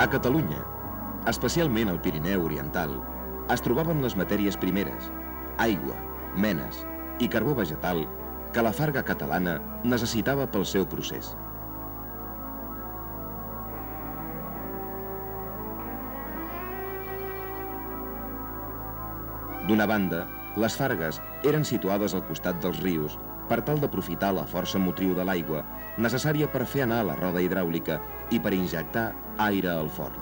A Catalunya, especialment al Pirineu Oriental, es trobaven les matèries primeres, aigua, menes i carbó vegetal que la farga catalana necessitava pel seu procés. D'una banda, les fargues eren situades al costat dels rius per tal d'aprofitar la força motriu de l'aigua necessària per fer anar la roda hidràulica i per injectar aire al forn.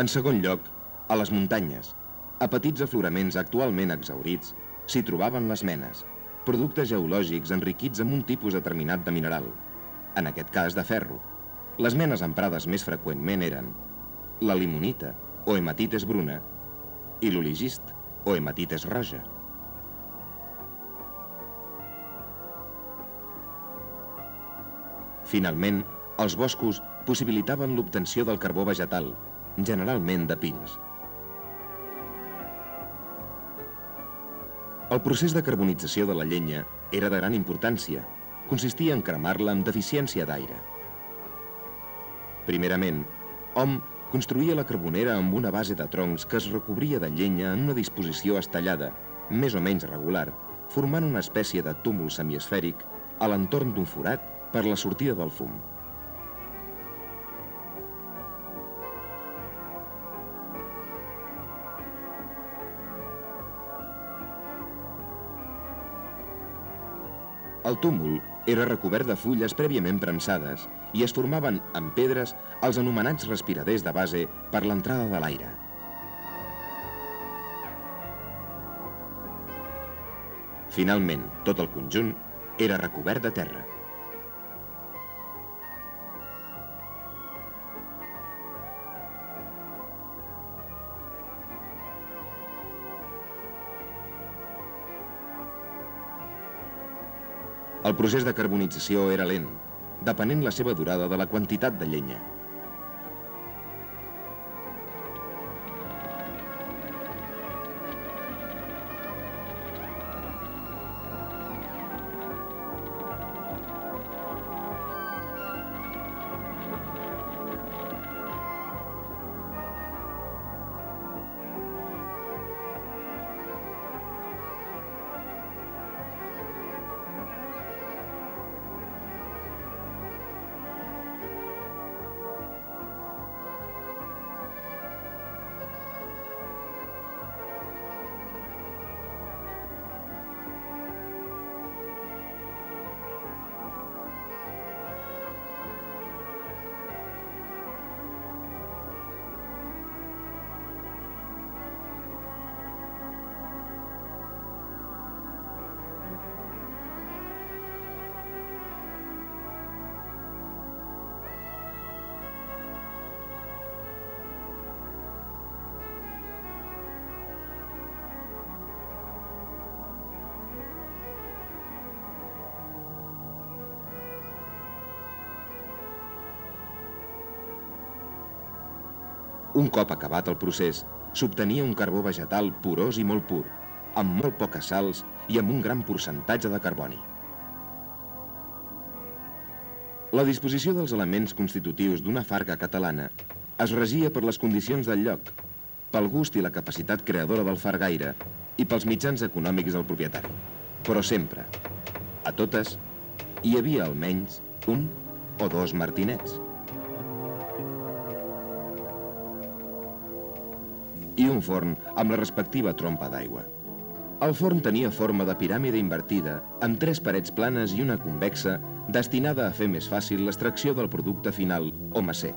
En segon lloc, a les muntanyes, a petits afloraments actualment exhaurits, s'hi trobaven les menes, productes geològics enriquits amb un tipus determinat de mineral, en aquest cas de ferro. Les menes emprades més freqüentment eren la limonita, o hematites bruna, i l'oligist, o hematites roja. Finalment, els boscos possibilitaven l'obtenció del carbó vegetal, generalment de pins. El procés de carbonització de la llenya era de gran importància. Consistia en cremar-la amb deficiència d'aire. Primerament, hom construïa la carbonera amb una base de troncs que es recobria de llenya en una disposició estellada, més o menys regular, formant una espècie de túmul semiesfèric a l'entorn d'un forat per la sortida del fum. El túmul era recobert de fulles prèviament prensades i es formaven amb pedres els anomenats respiraders de base per l'entrada de l'aire. Finalment, tot el conjunt era recobert de terra. El procés de carbonització era lent, depenent la seva durada de la quantitat de llenya. Un cop acabat el procés, s'obtenia un carbó vegetal porós i molt pur, amb molt poques sals i amb un gran percentatge de carboni. La disposició dels elements constitutius d'una farga catalana es regia per les condicions del lloc, pel gust i la capacitat creadora del fargaire i pels mitjans econòmics del propietari. Però sempre, a totes, hi havia almenys un o dos martinets. I un forn amb la respectiva trompa d'aigua. El forn tenia forma de piràmide invertida, amb 3 parets planes i una convexa, destinada a fer més fàcil l'extracció del producte final o macer.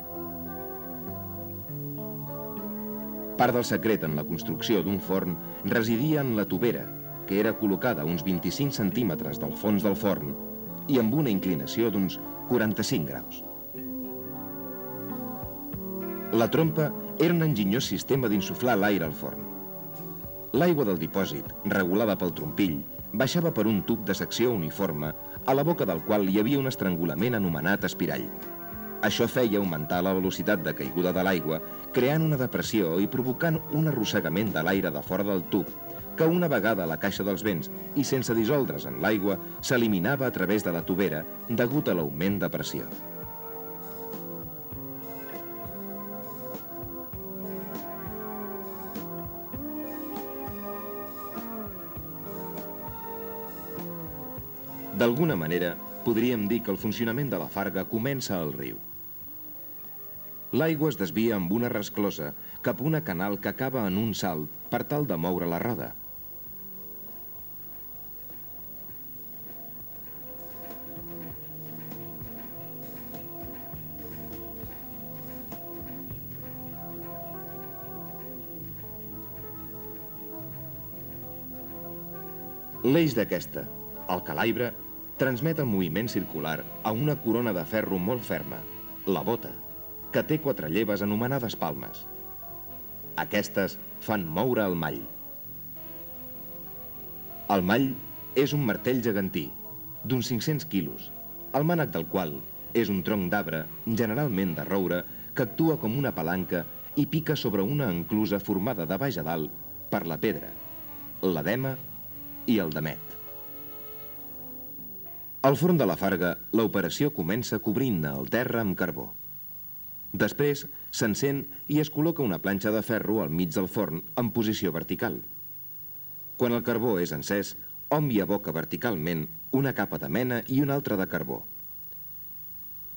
Part del secret en la construcció d'un forn residia en la tovera, que era col·locada a uns 25 centímetres del fons del forn i amb una inclinació d'uns 45 graus. La trompa era un enginyós sistema d'insuflar l'aire al forn. L'aigua del dipòsit, regulada pel trompill, baixava per un tub de secció uniforme, a la boca del qual hi havia un estrangulament anomenat espirall. Això feia augmentar la velocitat de caiguda de l'aigua, creant una depressió i provocant un arrossegament de l'aire de fora del tub, que una vegada a la caixa dels vents i sense dissoldre's en l'aigua, s'eliminava a través de la tubera degut a l'augment de pressió. D'alguna manera, podríem dir que el funcionament de la farga comença al riu. L'aigua es desvia amb una resclosa cap a una canal que acaba en un salt per tal de moure la roda. L'eix d'aquesta, el calaire, transmet el moviment circular a una corona de ferro molt ferma, la bota, que té 4 lleves anomenades palmes. Aquestes fan moure el mall. El mall és un martell gegantí, d'uns 500 quilos, el mànec del qual és un tronc d'arbre, generalment de roure, que actua com una palanca i pica sobre una enclusa formada de baix a dalt per la pedra, l'edema i el damet. Al forn de la farga, l'operació comença cobrint-ne el terra amb carbó. Després s'encén i es col·loca una planxa de ferro al mig del forn en posició vertical. Quan el carbó és encès, hom hi aboca verticalment una capa de mena i una altra de carbó.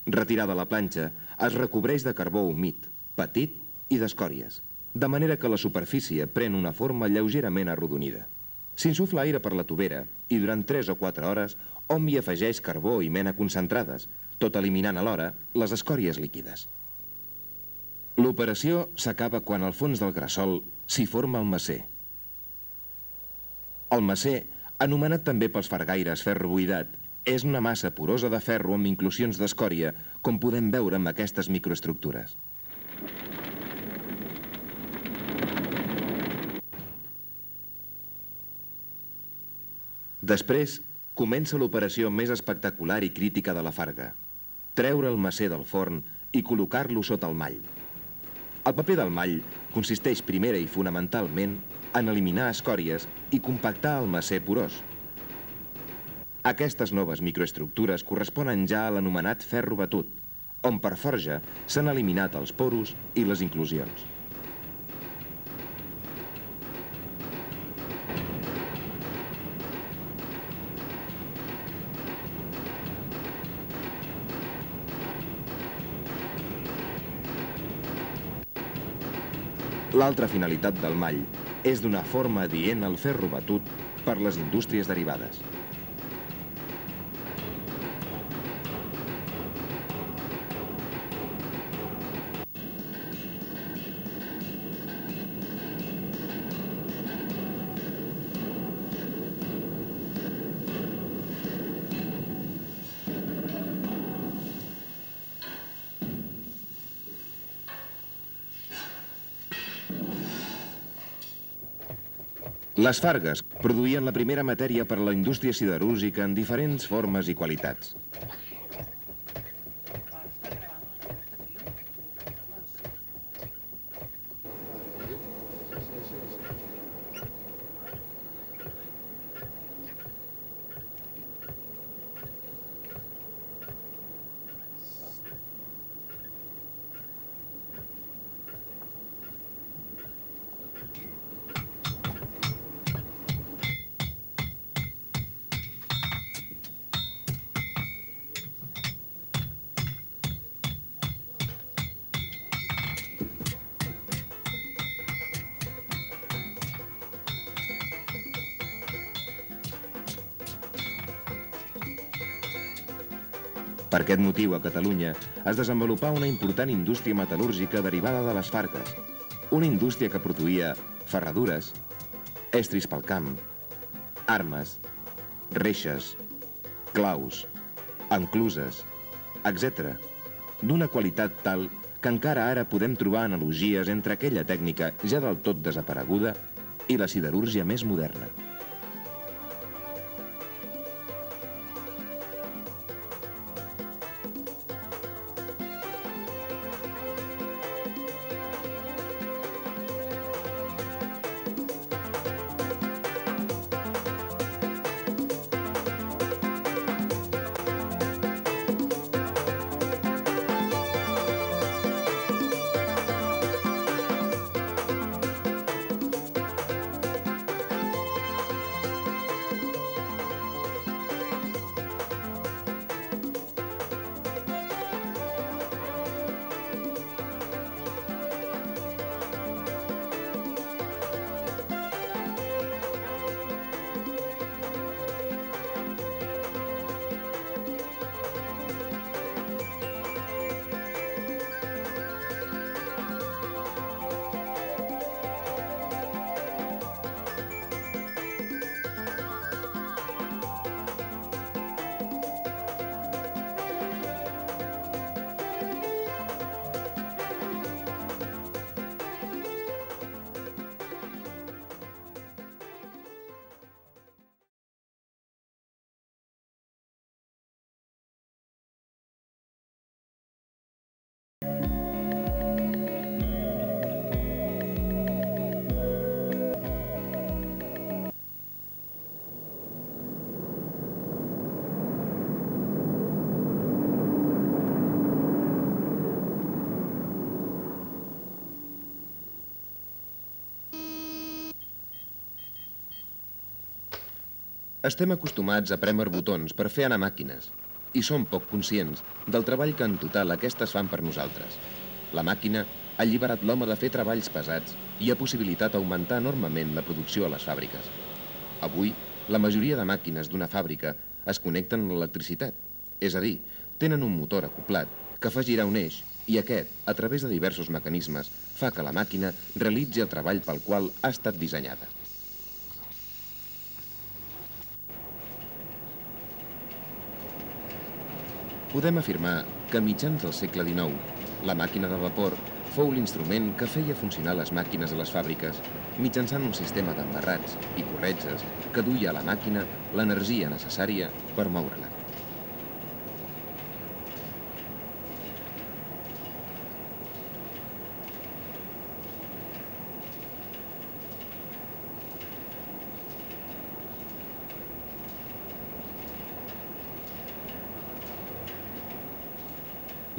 Retirada la planxa, es recobreix de carbó humit, petit i d'escòries, de manera que la superfície pren una forma lleugerament arrodonida. S'insufla aire per la tubera i durant 3 o 4 hores hom hi afegeix carbó i mena concentrades, tot eliminant alhora les escòries líquides. L'operació s'acaba quan al fons del gresol s'hi forma el macer. El macer, anomenat també pels fargaires ferro buidat, és una massa porosa de ferro amb inclusions d'escòria, com podem veure amb aquestes microestructures. Després, comença l'operació més espectacular i crítica de la farga: treure el macer del forn i col·locar-lo sota el mall. El paper del mall consisteix primera i fonamentalment en eliminar escòries i compactar el macer porós. Aquestes noves microestructures corresponen ja a l'anomenat ferro batut, on per forja s'han eliminat els poros i les inclusions. L'altra finalitat del mall és donar forma adient al ferro batut per les indústries derivades. Les fargues produïen la primera matèria per a la indústria siderúrgica en diferents formes i qualitats. Per aquest motiu, a Catalunya es desenvolupà una important indústria metal·lúrgica derivada de les fargues, una indústria que produïa ferradures, estris pel camp, armes, reixes, claus, encluses, etc., d'una qualitat tal que encara ara podem trobar analogies entre aquella tècnica ja del tot desapareguda i la siderúrgia més moderna. Estem acostumats a prémer botons per fer anar màquines i som poc conscients del treball que en total aquestes fan per nosaltres. La màquina ha alliberat l'home de fer treballs pesats i ha possibilitat augmentar enormement la producció a les fàbriques. Avui, la majoria de màquines d'una fàbrica es connecten a l'electricitat, és a dir, tenen un motor acoblat que fa girar un eix i aquest, a través de diversos mecanismes, fa que la màquina realitzi el treball pel qual ha estat dissenyada. Podem afirmar que a mitjans del segle XIX, la màquina de vapor fou l'instrument que feia funcionar les màquines a les fàbriques mitjançant un sistema d'embarrats i corretges que duia a la màquina l'energia necessària per moure-la.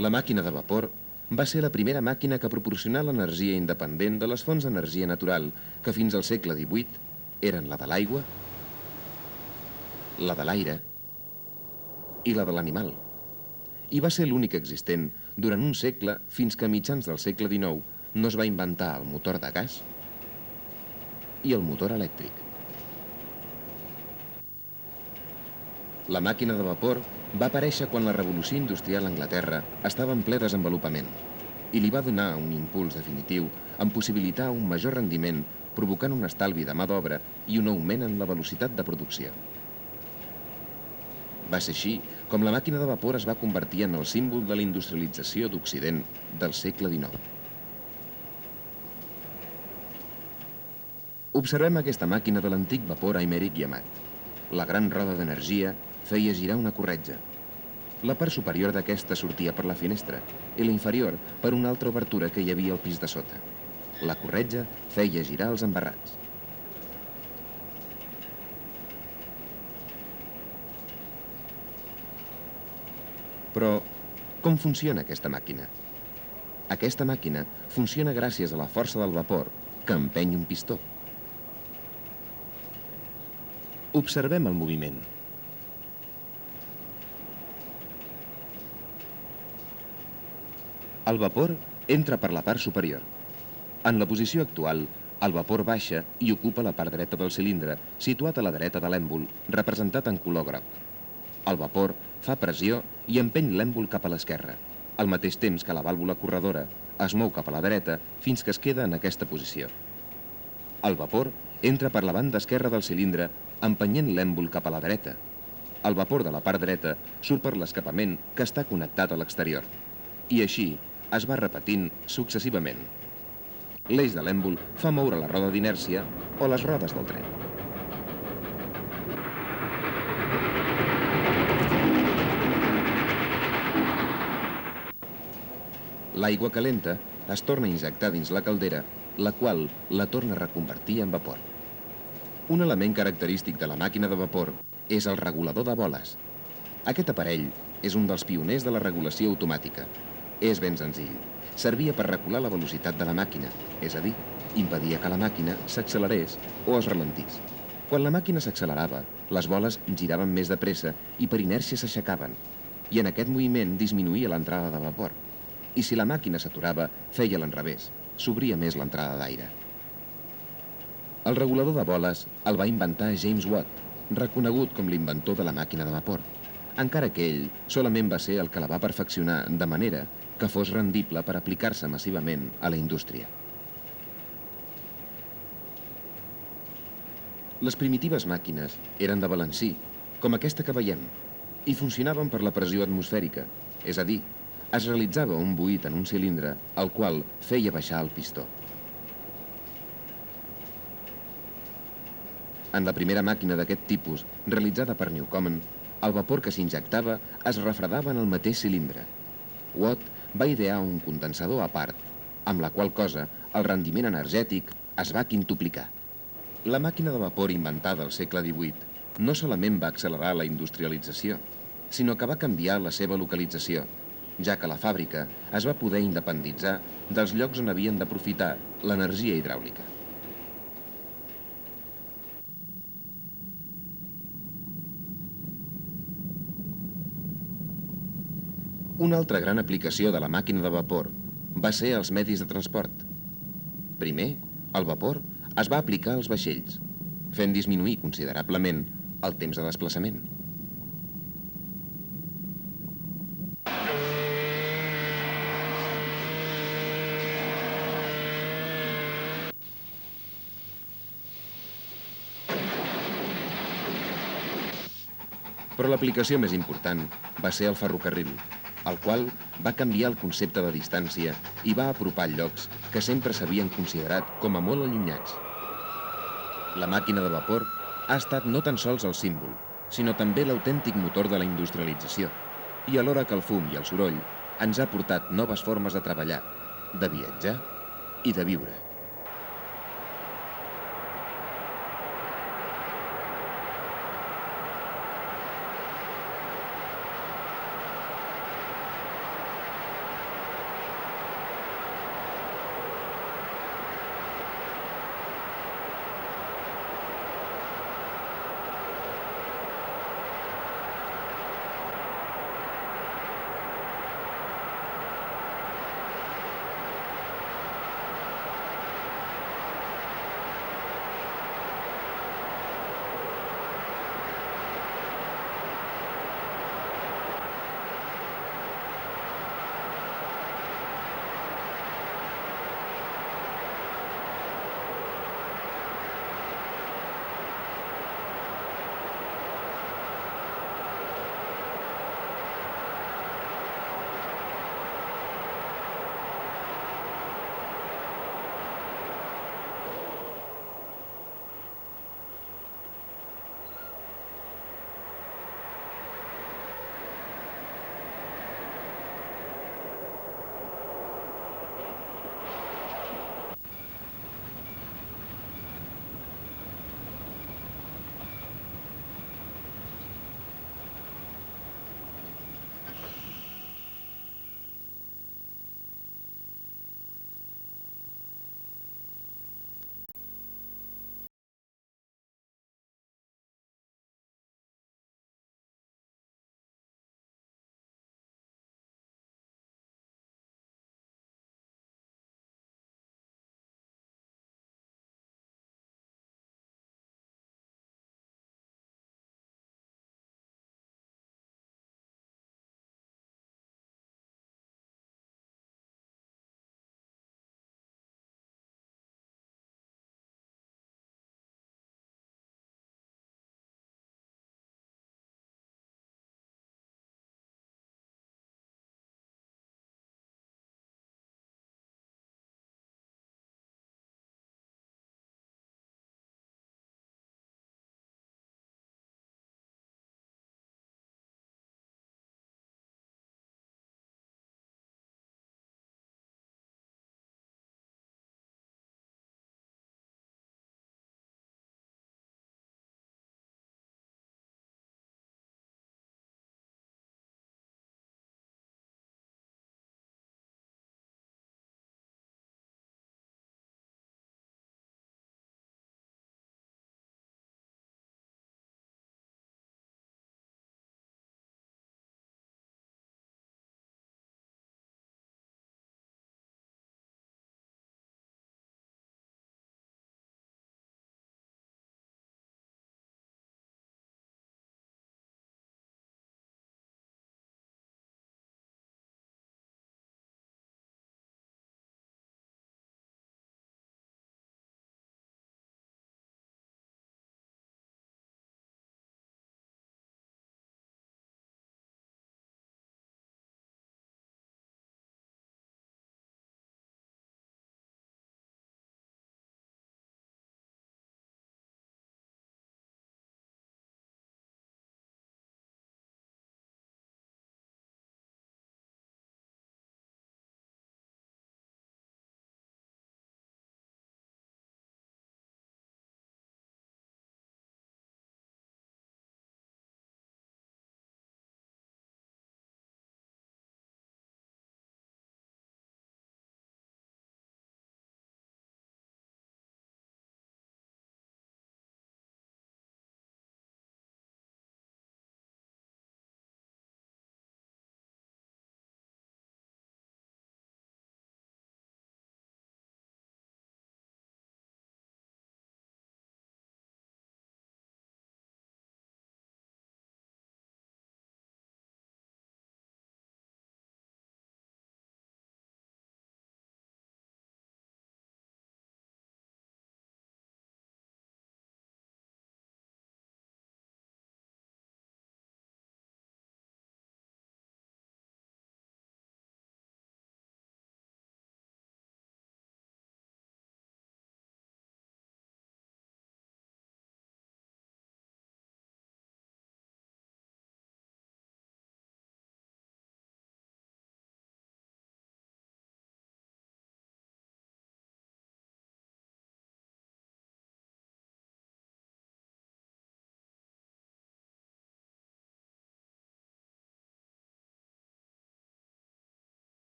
La màquina de vapor va ser la primera màquina que proporcionà l'energia independent de les fonts d'energia natural que fins al segle XVIII eren la de l'aigua, la de l'aire i la de l'animal. I va ser l'únic existent durant un segle fins que a mitjans del segle XIX no es va inventar el motor de gas i el motor elèctric. La màquina de vapor va aparèixer quan la revolució industrial a Anglaterra estava en ple desenvolupament i li va donar un impuls definitiu en possibilitar un major rendiment, provocant un estalvi de mà d'obra i un augment en la velocitat de producció. Va ser així com la màquina de vapor es va convertir en el símbol de la industrialització d'Occident del segle XIX. Observem aquesta màquina de l'antic vapor Aimeric i Amat. La gran roda d'energia feia girar una corretja. La part superior d'aquesta sortia per la finestra i la inferior per una altra obertura que hi havia al pis de sota. La corretja feia girar els embarrats. Però com funciona aquesta màquina? Aquesta màquina funciona gràcies a la força del vapor que empeny un pistó. Observem el moviment. El vapor entra per la part superior. En la posició actual, el vapor baixa i ocupa la part dreta del cilindre, situat a la dreta de l'èmbol, representat en color groc. El vapor fa pressió i empeny l'èmbol cap a l'esquerra, al mateix temps que la vàlvula corredora es mou cap a la dreta fins que es queda en aquesta posició. El vapor entra per la banda esquerra del cilindre, empenyent l'èmbol cap a la dreta. El vapor de la part dreta surt per l'escapament que està connectat a l'exterior. I així es va repetint successivament. L'eix de l'èmbol fa moure la roda d'inèrcia o les rodes del tren. L'aigua calenta es torna a injectar dins la caldera, la qual la torna a reconvertir en vapor. Un element característic de la màquina de vapor és el regulador de boles. Aquest aparell és un dels pioners de la regulació automàtica. És ben senzill. Servia per regular la velocitat de la màquina, és a dir, impedia que la màquina s'accelerés o es ralentís. Quan la màquina s'accelerava, les boles giraven més de pressa i per inèrcia s'aixecaven, i en aquest moviment disminuïa l'entrada de vapor. I si la màquina s'aturava, feia l'enrevés, s'obria més l'entrada d'aire. El regulador de boles el va inventar James Watt, reconegut com l'inventor de la màquina de vapor, encara que ell solament va ser el que la va perfeccionar de manera que fos rendible per aplicar-se massivament a la indústria. Les primitives màquines eren de balancí, com aquesta que veiem, i funcionaven per la pressió atmosfèrica, és a dir, es realitzava un buit en un cilindre, el qual feia baixar el pistó. En la primera màquina d'aquest tipus, realitzada per Newcomen, el vapor que s'injectava es refredava en el mateix cilindre. Watt va idear un condensador a part, amb la qual cosa el rendiment energètic es va quintuplicar. La màquina de vapor inventada al segle XVIII no solament va accelerar la industrialització, sinó que va canviar la seva localització, ja que la fàbrica es va poder independitzar dels llocs on havien d'aprofitar l'energia hidràulica. Una altra gran aplicació de la màquina de vapor va ser als medis de transport. Primer, el vapor es va aplicar als vaixells, fent disminuir considerablement el temps de desplaçament. Però l'aplicació més important va ser el ferrocarril, el qual va canviar el concepte de distància i va apropar llocs que sempre s'havien considerat com a molt allunyats. La màquina de vapor ha estat no tan sols el símbol, sinó també l'autèntic motor de la industrialització, i alhora que el fum i el soroll ens ha portat noves formes de treballar, de viatjar i de viure.